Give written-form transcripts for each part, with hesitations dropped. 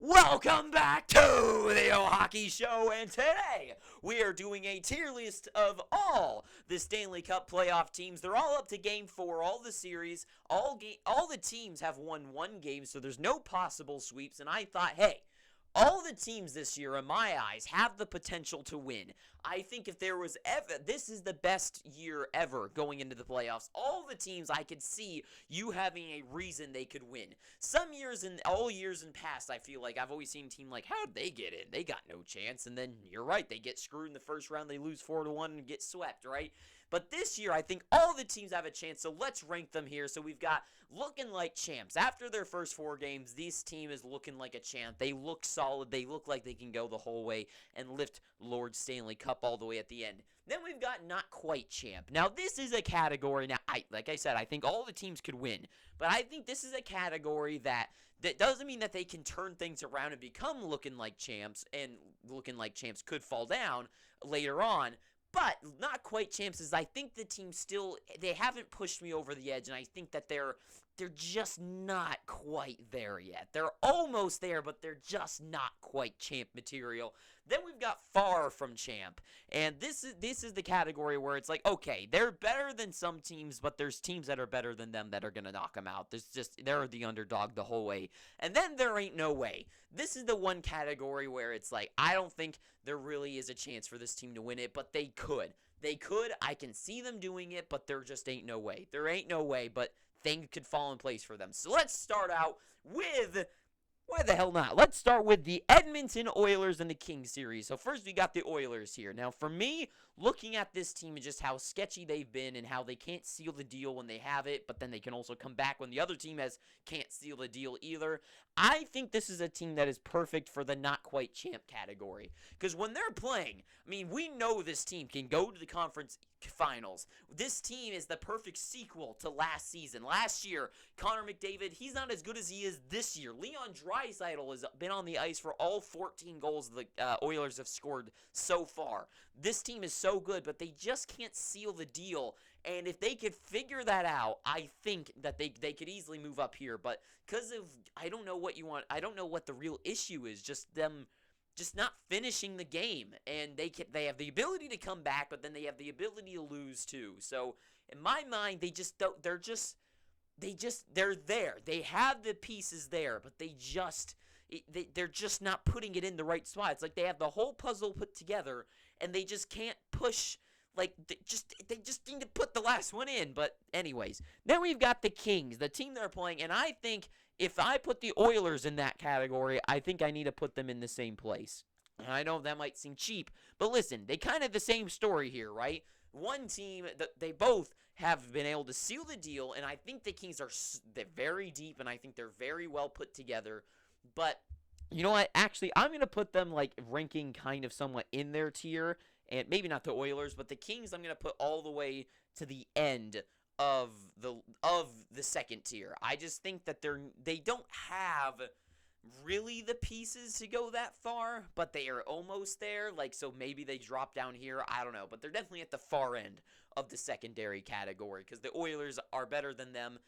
Welcome back to the Hockey Show, and today we are doing a tier list of all the Stanley Cup playoff teams. They're all up to Game 4, all the series, all the teams have won one game, so there's no possible sweeps, and I thought, hey, all the teams this year, in my eyes, have the potential to win. I think if there was ever, this is the best year ever going into the playoffs. All the teams I could see you having a reason they could win. Some years and all years in past, I feel like I've always seen a team like, how'd they get in? They got no chance. And then you're right, they get screwed in the first round, they lose 4-1 and get swept, right? But this year, I think all the teams have a chance, so let's rank them here. So we've got looking like champs. After their first 4 games, this team is looking like a champ. They look solid. They look like they can go the whole way and lift Lord Stanley Cup all the way at the end. Then we've got not quite champ. Now, this is a category. Now, like I said, I think all the teams could win. But I think this is a category that doesn't mean that they can turn things around and become looking like champs, and looking like champs could fall down later on. But not quite champs is I think the team still, they haven't pushed me over the edge, and I think that they're just not quite there yet. They're almost there, but they're just not quite champ material. Then we've got far from champ, and this is the category where it's like, okay, they're better than some teams, but there's teams that are better than them that are going to knock them out. They're the underdog the whole way. And then there ain't no way. This is the one category where it's like, I don't think there really is a chance for this team to win it, but they could. They could. I can see them doing it, but there just ain't no way. There ain't no way, but things could fall in place for them. So let's start out with, why the hell not? Let's start with the Edmonton Oilers and the Kings series. So first we got the Oilers here. Now for me, looking at this team and just how sketchy they've been and how they can't seal the deal when they have it, but then they can also come back when the other team can't seal the deal either. I think this is a team that is perfect for the not quite champ category. Because when they're playing, I mean, we know this team can go to the conference finals. This team is the perfect sequel to last season. Last year, Connor McDavid, he's not as good as he is this year. Leon Draisaitl has been on the ice for all 14 goals the Oilers have scored so far. This team is so good, but they just can't seal the deal. And if they could figure that out, I think that they could easily move up here. But because of, I don't know what you want, I don't know what the real issue is, just them just not finishing the game. And they have the ability to come back, but then they have the ability to lose too. So in my mind, they're there. They have the pieces there, but they're just not putting it in the right spot. It's like they have the whole puzzle put together, and they just can't push. Like, they just need to put the last one in. But anyways, then we've got the Kings, the team they're playing, and I think if I put the Oilers in that category, I think I need to put them in the same place. And I know that might seem cheap, but listen, they kind of the same story here, right? One team, they both have been able to seal the deal, and I think the Kings they're very deep, and I think they're very well put together. But you know what? Actually, I'm going to put them like ranking kind of somewhat in their tier. And maybe not the Oilers, but the Kings I'm going to put all the way to the end of the second tier. I just think that they don't have really the pieces to go that far, but they are almost there. Like, so maybe they drop down here. I don't know, but they're definitely at the far end of the secondary category because the Oilers are better than them.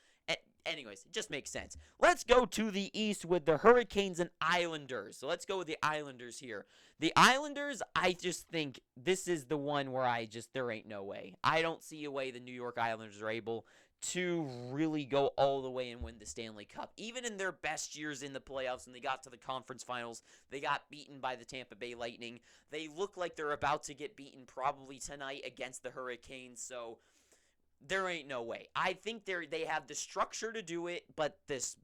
Anyways, it just makes sense. Let's go to the East with the Hurricanes and Islanders. So let's go with the Islanders here. The Islanders, I just think this is the one where there ain't no way. I don't see a way the New York Islanders are able to really go all the way and win the Stanley Cup. Even in their best years in the playoffs, when they got to the conference finals, they got beaten by the Tampa Bay Lightning. They look like they're about to get beaten probably tonight against the Hurricanes, so there ain't no way. I think they have the structure to do it, but this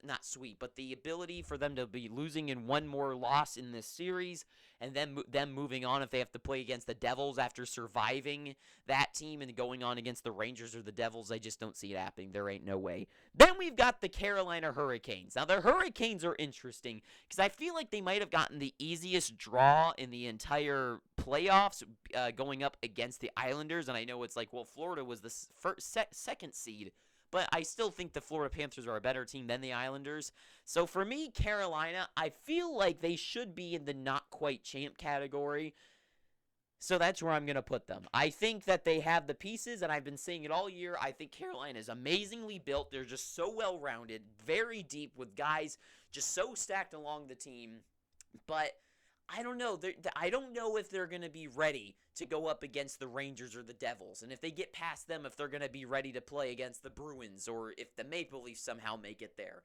not sweep, but the ability for them to be losing in one more loss in this series, and then them moving on if they have to play against the Devils after surviving that team and going on against the Rangers or the Devils, I just don't see it happening. There ain't no way. Then we've got the Carolina Hurricanes. Now, the Hurricanes are interesting because I feel like they might have gotten the easiest draw in the entire playoffs going up against the Islanders, and I know it's like, well, Florida was the second seed, but I still think the Florida Panthers are a better team than the Islanders. So for me, Carolina, I feel like they should be in the not quite champ category. So that's where I'm going to put them. I think that they have the pieces, and I've been saying it all year. I think Carolina is amazingly built. They're just so well-rounded, very deep with guys just so stacked along the team. But I don't know. I don't know if they're going to be ready to go up against the Rangers or the Devils. And if they get past them, if they're going to be ready to play against the Bruins or if the Maple Leafs somehow make it there.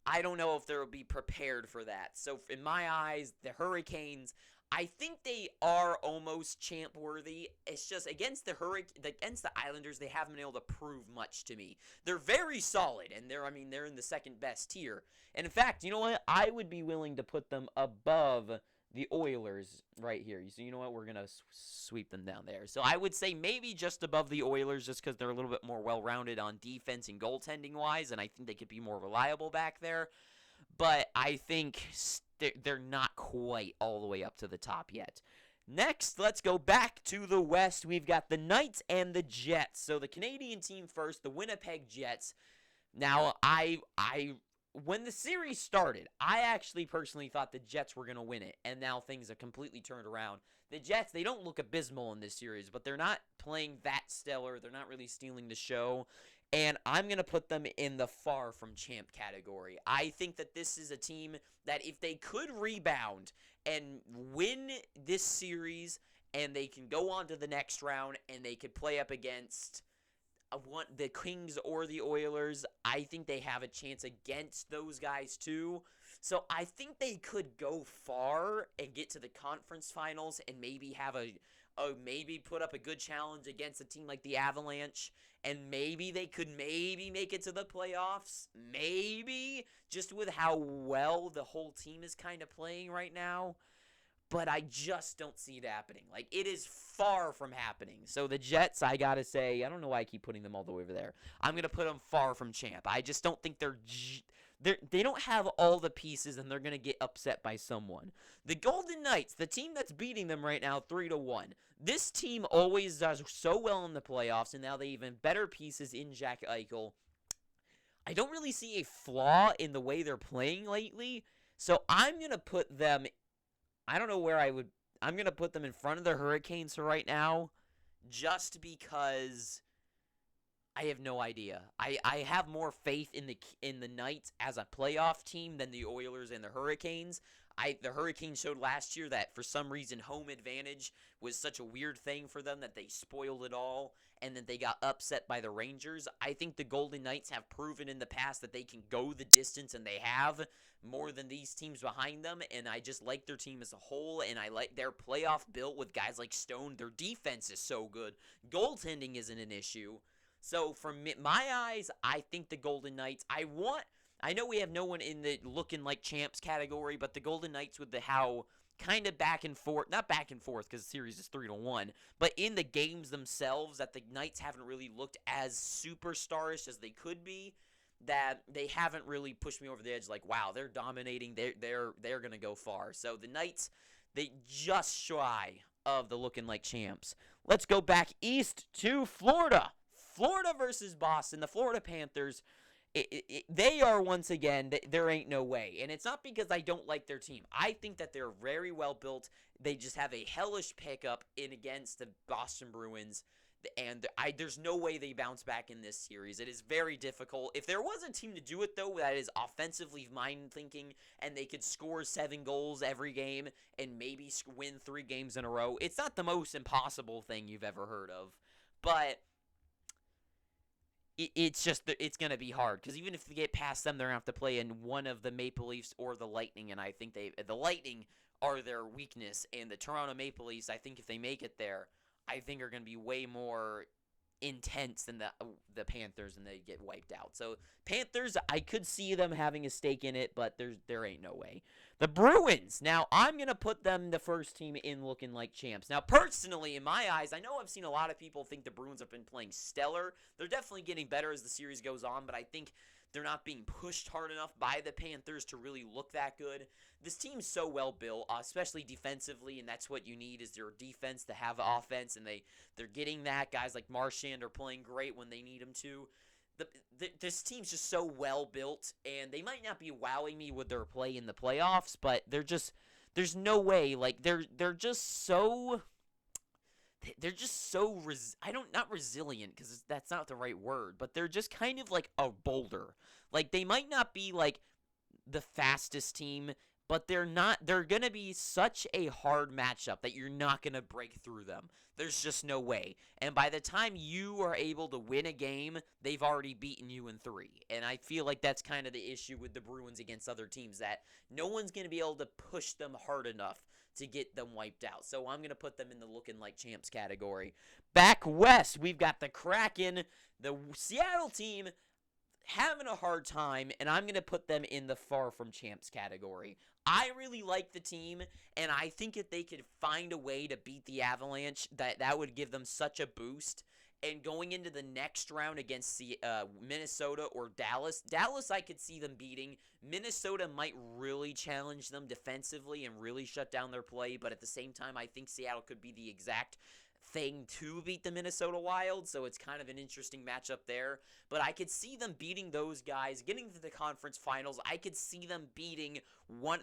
I don't know if they'll be prepared for that. So in my eyes, the Hurricanes, I think they are almost champ worthy. It's just against the Islanders, they haven't been able to prove much to me. They're very solid, and they're in the second best tier. And in fact, you know what? I would be willing to put them above the Oilers right here. So you know what? We're gonna sweep them down there. So I would say maybe just above the Oilers, just because they're a little bit more well-rounded on defense and goaltending wise, and I think they could be more reliable back there. But I think they're not quite all the way up to the top yet. Next, let's go back to the West. We've got the Knights and the Jets. So the Canadian team first, the Winnipeg Jets. Now, when the series started, I actually personally thought the Jets were going to win it, and now things have completely turned around. The Jets, they don't look abysmal in this series, but they're not playing that stellar. They're not really stealing the show, and I'm going to put them in the far from champ category. I think that this is a team that if they could rebound and win this series, and they can go on to the next round, and they could play up against the Kings or the Oilers, I think they have a chance against those guys too. So I think they could go far and get to the conference finals and maybe have maybe put up a good challenge against a team like the Avalanche, and maybe they could make it to the playoffs. Maybe, just with how well the whole team is kind of playing right now. But I just don't see it happening. Like, it is far from happening. So the Jets, I got to say, I don't know why I keep putting them all the way over there. I'm going to put them far from champ. I just don't think they don't have all the pieces, and they're going to get upset by someone. The Golden Knights, the team that's beating them right now 3-1. This team always does so well in the playoffs, and now they even better pieces in Jack Eichel. I don't really see a flaw in the way they're playing lately, so I'm going to put them, I don't know where I'm going to put them in front of the Hurricanes for right now, just because I have no idea. I have more faith in the Knights as a playoff team than the Oilers and the Hurricanes. The Hurricanes showed last year that for some reason home advantage was such a weird thing for them that they spoiled it all, and that they got upset by the Rangers. I think the Golden Knights have proven in the past that they can go the distance, and they have more than these teams behind them, and I just like their team as a whole, and I like their playoff built with guys like Stone. Their defense is so good. Goaltending isn't an issue. So from my eyes, I think the Golden Knights, I know we have no one in the looking like champs category, but the Golden Knights with the how kind of back and forth, not back and forth because the series is 3-1, but in the games themselves that the Knights haven't really looked as superstarish as they could be, that they haven't really pushed me over the edge like, wow, they're dominating, they're going to go far. So the Knights, they just shy of the looking like champs. Let's go back east to Florida. Florida versus Boston. The Florida Panthers, they are once again, there ain't no way. And it's not because I don't like their team. I think that they're very well built. They just have a hellish pickup in against the Boston Bruins. And there's no way they bounce back in this series. It is very difficult. If there was a team to do it, though, that is offensively mind-thinking, and they could score 7 goals every game and maybe win 3 games in a row, it's not the most impossible thing you've ever heard of. But it's going to be hard, because even if they get past them, they're going to have to play in one of the Maple Leafs or the Lightning, and I think the Lightning are their weakness, and the Toronto Maple Leafs, I think if they make it there, I think are going to be way more intense than the Panthers, and they get wiped out. So Panthers, I could see them having a stake in it, but there ain't no way. The Bruins, now I'm going to put them the first team in looking like champs. Now personally, in my eyes, I know I've seen a lot of people think the Bruins have been playing stellar. They're definitely getting better as the series goes on, but I think they're not being pushed hard enough by the Panthers to really look that good. This team's so well built, especially defensively, and that's what you need is your defense to have offense, and they're getting that. Guys like Marchand are playing great when they need them to. This team's just so well built, and they might not be wowing me with their play in the playoffs, but there's no way. Like they're just so not resilient, because that's not the right word, but they're just kind of like a boulder. Like they might not be like the fastest team, but they're not. They're going to be such a hard matchup that you're not going to break through them. There's just no way. And by the time you are able to win a game, they've already beaten you in 3. And I feel like that's kind of the issue with the Bruins against other teams, that no one's going to be able to push them hard enough to get them wiped out. So I'm going to put them in the looking like champs category. Back west, we've got the Kraken, the Seattle team, having a hard time, and I'm going to put them in the far from champs category. I really like the team, and I think if they could find a way to beat the Avalanche, that would give them such a boost. And going into the next round against Minnesota or Dallas, I could see them beating. Minnesota might really challenge them defensively and really shut down their play, but at the same time, I think Seattle could be the exact thing to beat the Minnesota Wild, so it's kind of an interesting matchup there. But I could see them beating those guys, getting to the conference finals. I could see them beating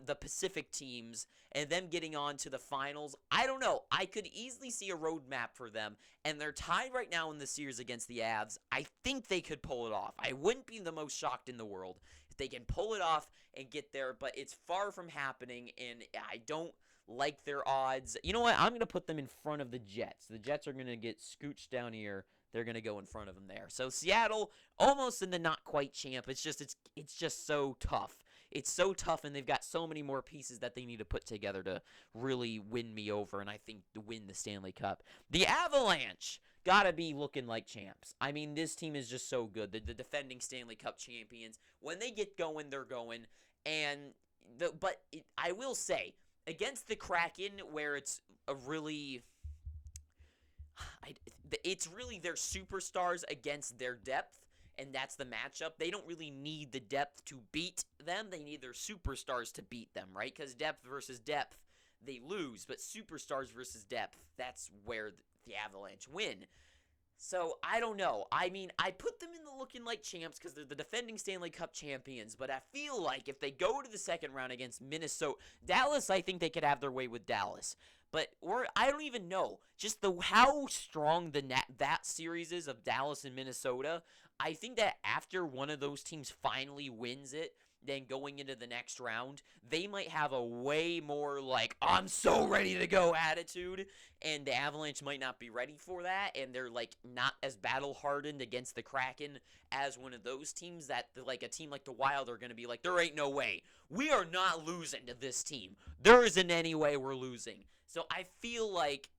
the Pacific teams and them getting on to the finals. I don't know. I could easily see a roadmap for them, and they're tied right now in the series against the Avs. I think they could pull it off. I wouldn't be the most shocked in the world if they can pull it off and get there, but it's far from happening, and I don't like their odds. You know what? I'm going to put them in front of the Jets. The Jets are going to get scooched down here. They're going to go in front of them there. So Seattle, almost in the not quite champ. It's just so tough. It's so tough, and they've got so many more pieces that they need to put together to really win me over, and I think to win the Stanley Cup. The Avalanche got to be looking like champs. I mean, this team is just so good. The defending Stanley Cup champions. When they get going, they're going. I will say, against the Kraken, where it's really their superstars against their depth, and that's the matchup. They don't really need the depth to beat them. They need their superstars to beat them, right? Because depth versus depth, they lose. But superstars versus depth, that's where the Avalanche win. So, I don't know. I mean, I put them in the looking like champs because they're the defending Stanley Cup champions, but I feel like if they go to the second round against Minnesota, Dallas, I think they could have their way with Dallas. But I don't even know just how strong that series is of Dallas and Minnesota. I think that after one of those teams finally wins it, then going into the next round, they might have a way more like, I'm so ready to go attitude, and the Avalanche might not be ready for that, and they're like not as battle hardened against the Kraken as one of those teams that like a team like the Wild are going to be like, there ain't no way. We are not losing to this team. There isn't any way we're losing. So I feel like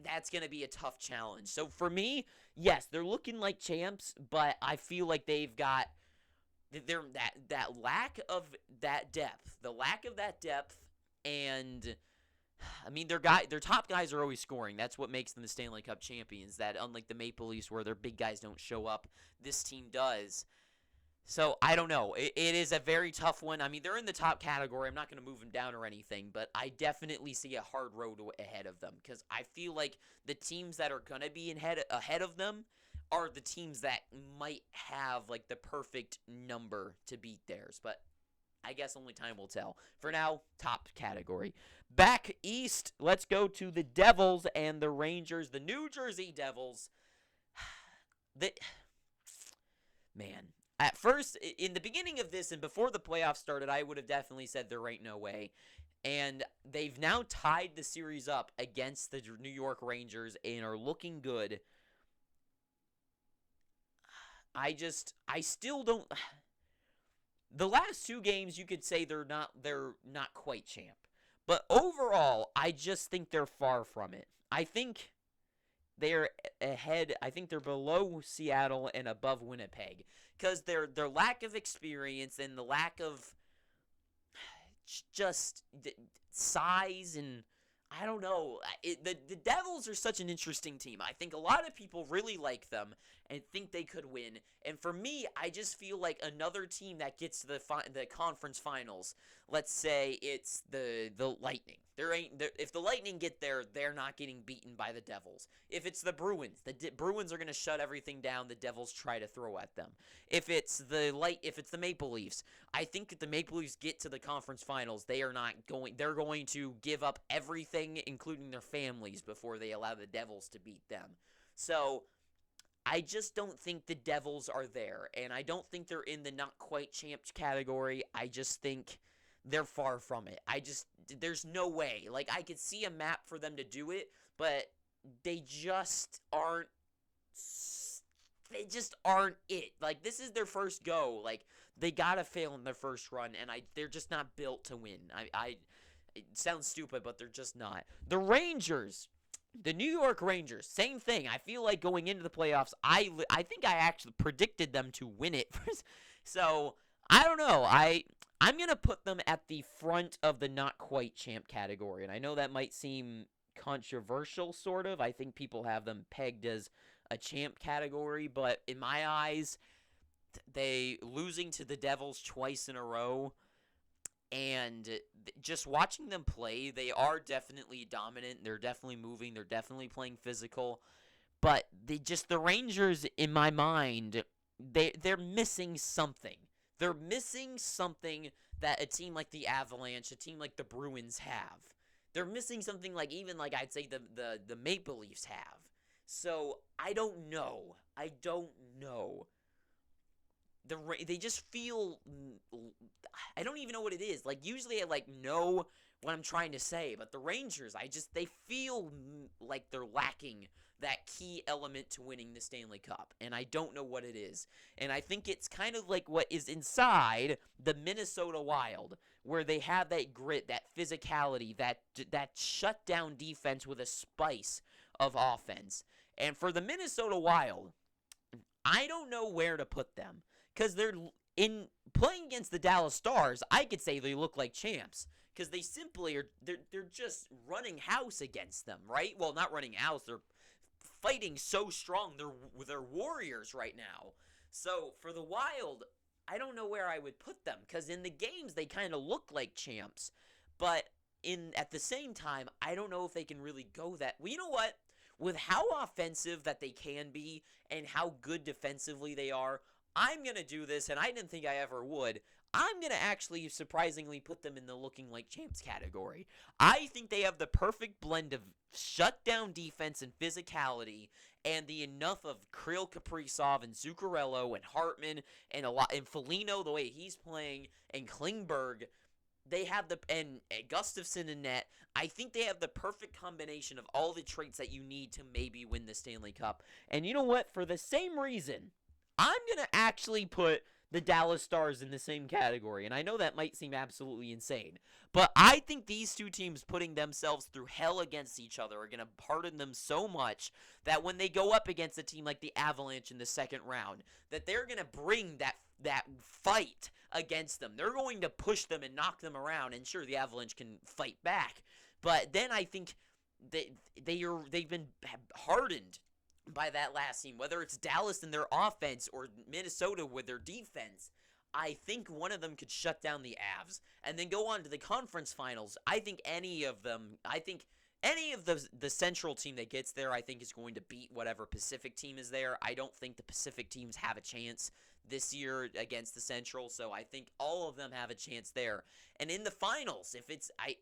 that's going to be a tough challenge. So for me, yes, they're looking like champs, but I feel like they've got that lack of that depth. The lack of that depth, and I mean their top guys are always scoring. That's what makes them the Stanley Cup champions. That unlike the Maple Leafs where their big guys don't show up, this team does. So, I don't know. It is a very tough one. I mean, they're in the top category. I'm not going to move them down or anything, but I definitely see a hard road ahead of them because I feel like the teams that are going to be ahead of them are the teams that might have, like, the perfect number to beat theirs, but I guess only time will tell. For now, top category. Back east, let's go to the Devils and the Rangers, the New Jersey Devils. Man. At first, in the beginning of this and before the playoffs started, I would have definitely said there ain't no way. And they've now tied the series up against the New York Rangers and are looking good. I still don't. The last 2 games, you could say they're not quite champ. But overall, I just think they're far from it. I think they're ahead. I think they're below Seattle and above Winnipeg because their lack of experience and the lack of just size, and I don't know. The Devils are such an interesting team. I think a lot of people really like them and think they could win. And for me, I just feel like another team that gets to the conference finals. Let's say it's the Lightning. If the Lightning get there, they're not getting beaten by the Devils. If it's the Bruins, the Bruins are going to shut everything down. The Devils try to throw at them. If it's the Maple Leafs, I think if the Maple Leafs get to the conference finals, they're going to give up everything, including their families, before they allow the Devils to beat them. So I just don't think the Devils are there, and I don't think they're in the not quite champs category. I just think they're far from it. There's no way. Like, I could see a map for them to do it, but they just aren't it. Like, this is their first go. Like, they gotta fail in their first run, and they're just not built to win. It sounds stupid, but they're just not. The Rangers, the New York Rangers, same thing. I feel like going into the playoffs, I think I actually predicted them to win it. So, I don't know. I'm going to put them at the front of the not quite champ category, and I know that might seem controversial, sort of. I think people have them pegged as a champ category, but in my eyes, they losing to the Devils twice in a row, and just watching them play, they are definitely dominant. They're definitely moving. They're definitely playing physical. But the Rangers, in my mind, they're missing something. They're missing something that a team like the Avalanche, a team like the Bruins have. They're missing something like even like I'd say the Maple Leafs have. So I don't know. They just feel, I don't even know what it is. Like, usually I know what I'm trying to say, but the Rangers, they feel like they're lacking that key element to winning the Stanley Cup, and I don't know what it is. And I think it's kind of like what is inside the Minnesota Wild, where they have that grit, that physicality, that shutdown defense with a spice of offense. And for the Minnesota Wild, I don't know where to put them. Because they're in playing against the Dallas Stars, I could say they look like champs. Because they simply are, they're just running house against them, right? Well, not running house, they're fighting so strong. They're warriors right now. So for the Wild, I don't know where I would put them. Because in the games, they kind of look like champs. But at the same time, I don't know if they can really go that. Well, you know what? With how offensive that they can be and how good defensively they are, I'm going to do this, and I didn't think I ever would. I'm going to actually surprisingly put them in the looking like champs category. I think they have the perfect blend of shutdown defense and physicality, and the enough of Kirill Kaprizov and Zuccarello and Hartman and Foligno, the way he's playing, and Klingberg. They have and Gustafsson and net. I think they have the perfect combination of all the traits that you need to maybe win the Stanley Cup. And you know what? For the same reason, I'm going to actually put the Dallas Stars in the same category. And I know that might seem absolutely insane. But I think these two teams putting themselves through hell against each other are going to harden them so much that when they go up against a team like the Avalanche in the second round, that they're going to bring that fight against them. They're going to push them and knock them around. And sure, the Avalanche can fight back. But then I think they've been hardened by that last team, whether it's Dallas in their offense or Minnesota with their defense. I think one of them could shut down the Avs and then go on to the conference finals. I think any of the Central team that gets there, I think is going to beat whatever Pacific team is there. I don't think the Pacific teams have a chance this year against the Central, so I think all of them have a chance there. And in the finals,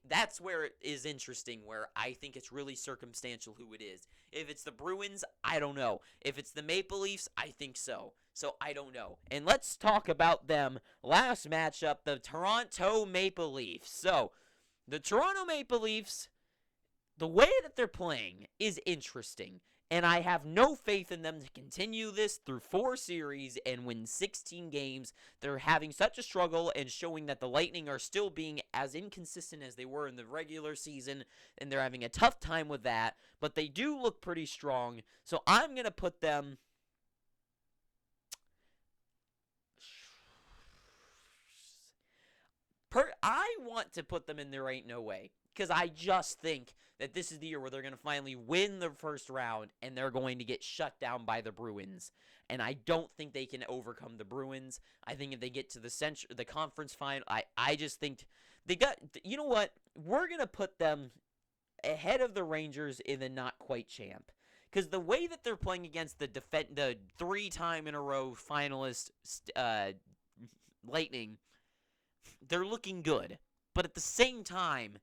that's where it is interesting, where I think it's really circumstantial who it is. If it's the Bruins, I don't know. If it's the Maple Leafs, I think so. So I don't know. And let's talk about them. Last matchup, the Toronto Maple Leafs. So, the Toronto Maple Leafs, the way that they're playing is interesting. And I have no faith in them to continue this through 4 series and win 16 games. They're having such a struggle and showing that the Lightning are still being as inconsistent as they were in the regular season. And they're having a tough time with that. But they do look pretty strong. So I'm going to put them... I want to put them in There Ain't No Way. Because I just think that this is the year where they're going to finally win the first round and they're going to get shut down by the Bruins. And I don't think they can overcome the Bruins. I think if they get to the conference final, I just think they got, you know what? We're going to put them ahead of the Rangers in the not quite champ. Because the way that they're playing against the 3-time in a row finalist Lightning, they're looking good. But at the same time,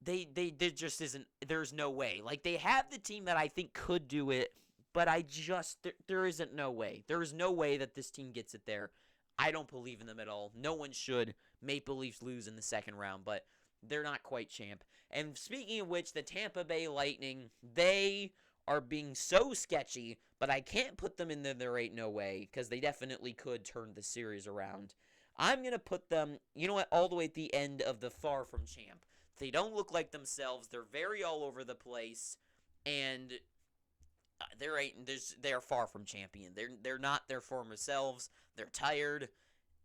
there just isn't, there's no way. Like, they have the team that I think could do it, but there isn't no way. There is no way that this team gets it there. I don't believe in them at all. No one should. Maple Leafs lose in the second round, but they're not quite champ. And speaking of which, the Tampa Bay Lightning, they are being so sketchy, but I can't put them in there ain't no way, because they definitely could turn the series around. I'm going to put them, you know what, all the way at the end of the far from champ. They don't look like themselves. They're very all over the place, and they're far from champion. They're not their former selves. They're tired,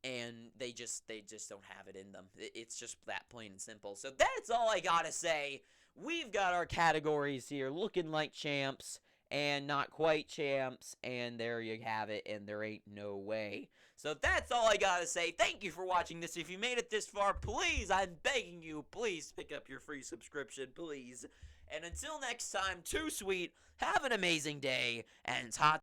and they just don't have it in them. It's just that plain and simple. So that's all I gotta say. We've got our categories here, looking like champs and not quite champs, and there you have it, and there ain't no way. So that's all I gotta say. Thank you for watching this. If you made it this far, please, I'm begging you, please pick up your free subscription, please. And until next time, too sweet, have an amazing day, and